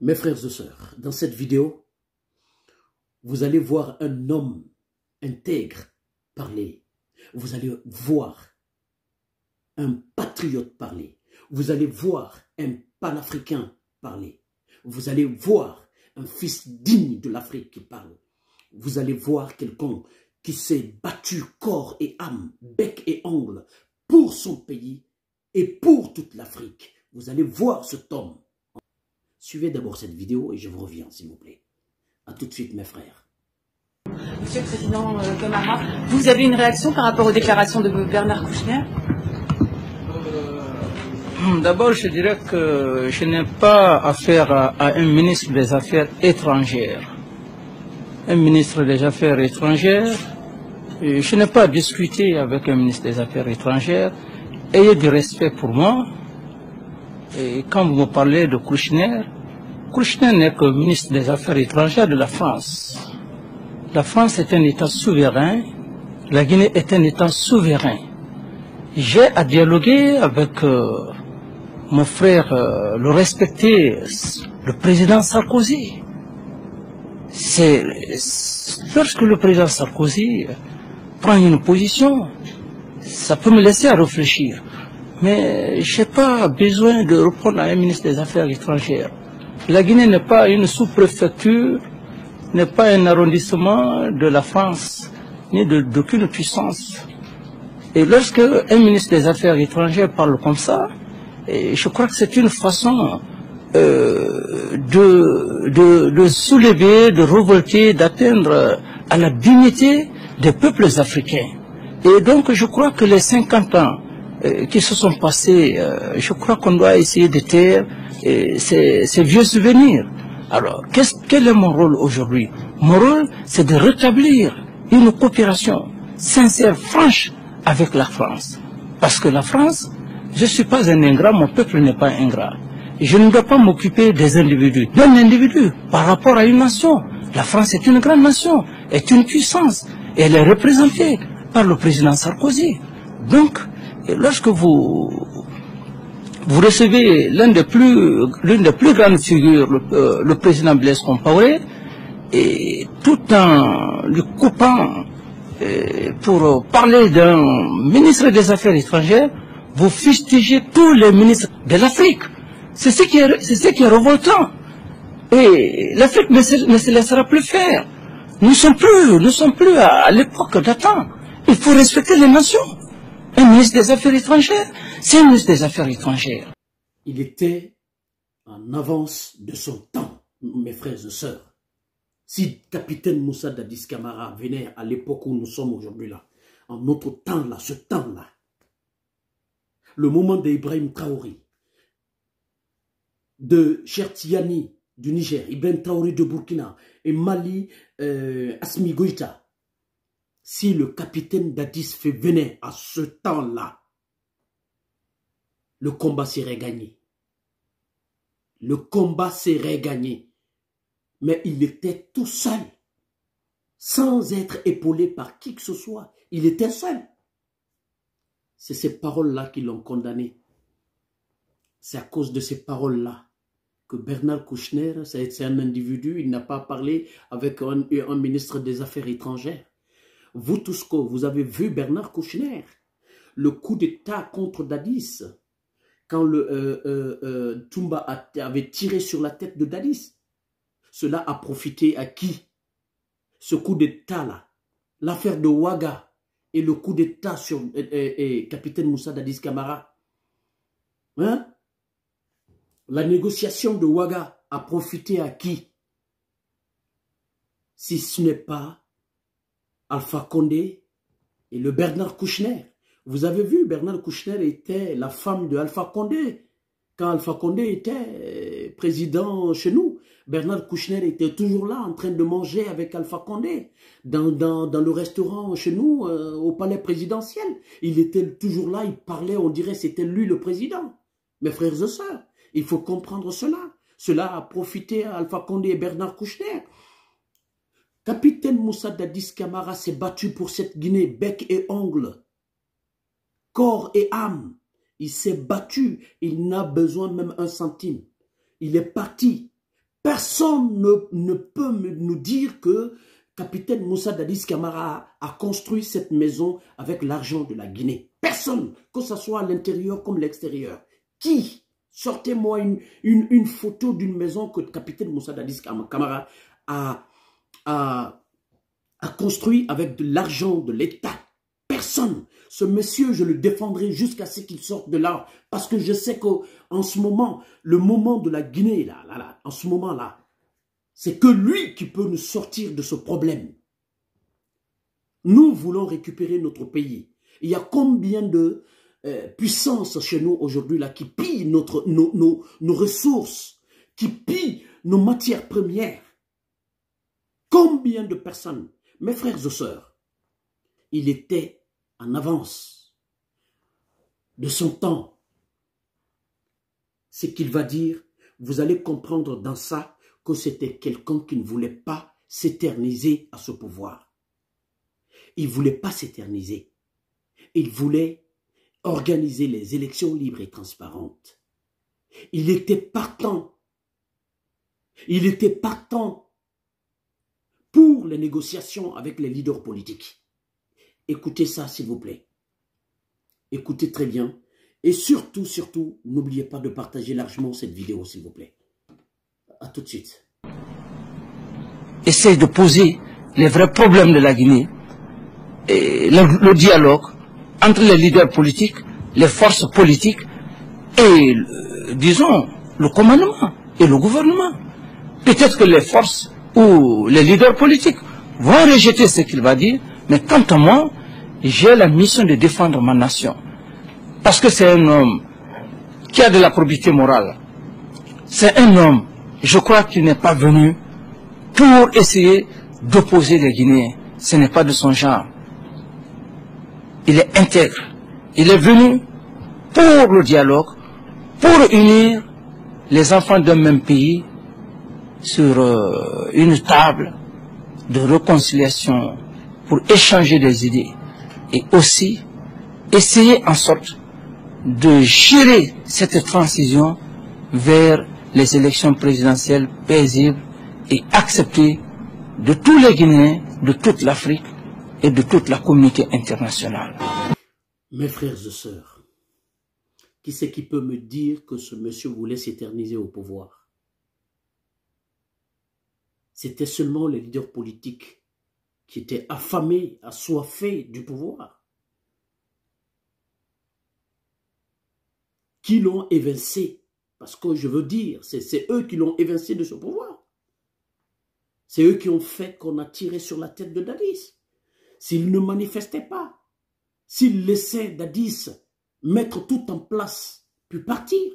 Mes frères et sœurs, dans cette vidéo, vous allez voir un homme intègre parler. Vous allez voir un patriote parler. Vous allez voir un panafricain parler. Vous allez voir un fils digne de l'Afrique qui parle. Vous allez voir quelqu'un qui s'est battu corps et âme, bec et ongle pour son pays et pour toute l'Afrique. Vous allez voir cet homme. Suivez d'abord cette vidéo et je vous reviens, s'il vous plaît. A tout de suite, mes frères. Monsieur le Président Camara, vous avez une réaction par rapport aux déclarations de Bernard Kouchner? D'abord, je dirais que je n'ai pas affaire à un ministre des Affaires étrangères. Un ministre des Affaires étrangères, je n'ai pas discuté avec un ministre des Affaires étrangères. Ayez du respect pour moi. Et quand vous me parlez de Kouchner, Kouchner n'est que ministre des Affaires étrangères de la France. La France est un État souverain, la Guinée est un État souverain. J'ai à dialoguer avec mon frère, le respecté, le président Sarkozy. Lorsque le président Sarkozy prend une position, ça peut me laisser à réfléchir. Mais je n'ai pas besoin de répondre à un ministre des Affaires étrangères. La Guinée n'est pas une sous-préfecture, n'est pas un arrondissement de la France, ni d'aucune puissance. Et lorsque un ministre des Affaires étrangères parle comme ça, je crois que c'est une façon de soulever, de révolter, d'atteindre à la dignité des peuples africains. Et donc je crois que les 50 ans qui se sont passés, je crois qu'on doit essayer de taire ces vieux souvenirs. Alors, quel est mon rôle aujourd'hui? Mon rôle, c'est de rétablir une coopération sincère, franche avec la France. Parce que la France, je ne suis pas un ingrat, mon peuple n'est pas ingrat. Je ne dois pas m'occuper des individus, d'un individu par rapport à une nation. La France est une grande nation, est une puissance, et elle est représentée par le président Sarkozy. Donc, lorsque vous recevez l'une des plus grandes figures, le président Blaise Compaoré, et tout en lui coupant pour parler d'un ministre des Affaires étrangères, vous fustigez tous les ministres de l'Afrique. C'est ce qui est révoltant. Et l'Afrique ne se laissera plus faire. Nous ne sommes plus à l'époque d'antan. Il faut respecter les nations. Un ministre des Affaires étrangères, c'est un ministre des Affaires étrangères. Il était en avance de son temps, mes frères et sœurs. Si capitaine Moussa Dadis Camara venait à l'époque où nous sommes aujourd'hui là, en notre temps là, ce temps-là, le moment d'Ibrahim Traoré, de Chertiani du Niger, Ibrahim Traoré de Burkina et Mali, Assimi Goïta, si le capitaine Dadis venait à ce temps-là, le combat serait gagné. Le combat serait gagné. Mais il était tout seul, sans être épaulé par qui que ce soit. Il était seul. C'est ces paroles-là qui l'ont condamné. C'est à cause de ces paroles-là que Bernard Kouchner, c'est un individu, il n'a pas parlé avec un ministre des Affaires étrangères. Vous tous, vous avez vu Bernard Kouchner, le coup d'État contre Dadis, quand le Toumba avait tiré sur la tête de Dadis. Cela a profité à qui? Ce coup d'État-là, l'affaire de Ouaga et le coup d'État sur capitaine Moussa Dadis Camara. Hein? La négociation de Ouaga a profité à qui? Si ce n'est pas Alpha Condé et le Bernard Kouchner. Vous avez vu, Bernard Kouchner était la femme de Alpha Condé. Quand Alpha Condé était président chez nous, Bernard Kouchner était toujours là en train de manger avec Alpha Condé dans le restaurant chez nous, au palais présidentiel. Il était toujours là, il parlait, on dirait que c'était lui le président. Mes frères et sœurs, il faut comprendre cela. Cela a profité à Alpha Condé et Bernard Kouchner. Capitaine Moussa Dadis Camara s'est battu pour cette Guinée, bec et ongle, corps et âme. Il s'est battu, il n'a besoin même un centime. Il est parti Personne ne peut nous dire que capitaine Moussa Dadis Camara a construit cette maison avec l'argent de la Guinée. Personne, que ce soit à l'intérieur comme l'extérieur. Qui? Sortez-moi une photo d'une maison que le capitaine Moussa Dadis Camara a construit avec de l'argent de l'État. Personne. Ce monsieur, je le défendrai jusqu'à ce qu'il sorte de là. Parce que je sais qu'en ce moment, le moment de la Guinée, en ce moment-là, c'est que lui qui peut nous sortir de ce problème. Nous voulons récupérer notre pays. Il y a combien de puissances chez nous aujourd'hui là qui pillent nos ressources, qui pillent nos matières premières. Combien de personnes, mes frères et sœurs, il était en avance de son temps. Ce qu'il va dire, vous allez comprendre dans ça que c'était quelqu'un qui ne voulait pas s'éterniser à ce pouvoir. Il ne voulait pas s'éterniser. Il voulait organiser les élections libres et transparentes. Il était partant. Il était partant pour les négociations avec les leaders politiques. Écoutez ça, s'il vous plaît. Écoutez très bien. Et surtout, surtout, n'oubliez pas de partager largement cette vidéo, s'il vous plaît. À tout de suite. Essaye de poser les vrais problèmes de la Guinée, et le dialogue entre les leaders politiques, les forces politiques et, disons, le commandement et le gouvernement. Peut-être que les forces ou les leaders politiques vont rejeter ce qu'il va dire, mais quant à moi, j'ai la mission de défendre ma nation. Parce que c'est un homme qui a de la probité morale. C'est un homme, je crois qu'il n'est pas venu pour essayer d'opposer les Guinéens. Ce n'est pas de son genre. Il est intègre. Il est venu pour le dialogue, pour unir les enfants d'un même pays sur une table de réconciliation, pour échanger des idées et aussi essayer en sorte de gérer cette transition vers les élections présidentielles paisibles et acceptées de tous les Guinéens, de toute l'Afrique et de toute la communauté internationale. Mes frères et sœurs, qui c'est qui peut me dire que ce monsieur voulait s'éterniser au pouvoir? C'était seulement les leaders politiques qui étaient affamés, assoiffés du pouvoir, qui l'ont évincé. Parce que je veux dire, c'est eux qui l'ont évincé de ce pouvoir. C'est eux qui ont fait qu'on a tiré sur la tête de Dadis. S'il ne manifestait pas, s'il laissait Dadis mettre tout en place, puis partir,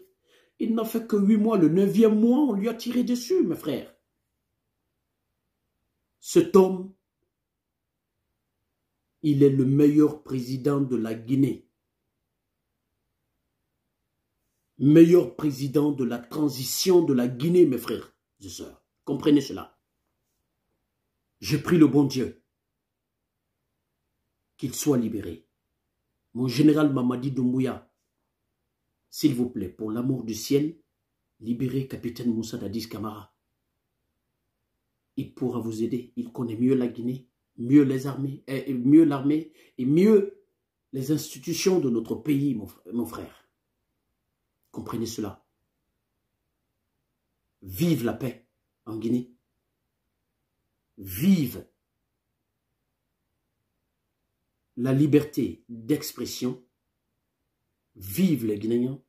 il n'a fait que 8 mois. Le 9e mois, on lui a tiré dessus, mes frères. Cet homme, il est le meilleur président de la Guinée. Meilleur président de la transition de la Guinée, mes frères et sœurs. Comprenez cela. Je prie le bon Dieu qu'il soit libéré. Mon général Mamadi Doumbouya, s'il vous plaît, pour l'amour du ciel, libérez capitaine Moussa Dadis Camara. Il pourra vous aider. Il connaît mieux la Guinée, mieux les armées, mieux l'armée et mieux les institutions de notre pays, mon frère. Comprenez cela. Vive la paix en Guinée. Vive la liberté d'expression. Vive les Guinéens.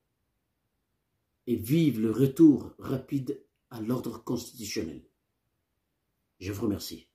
Et vive le retour rapide à l'ordre constitutionnel. Je vous remercie.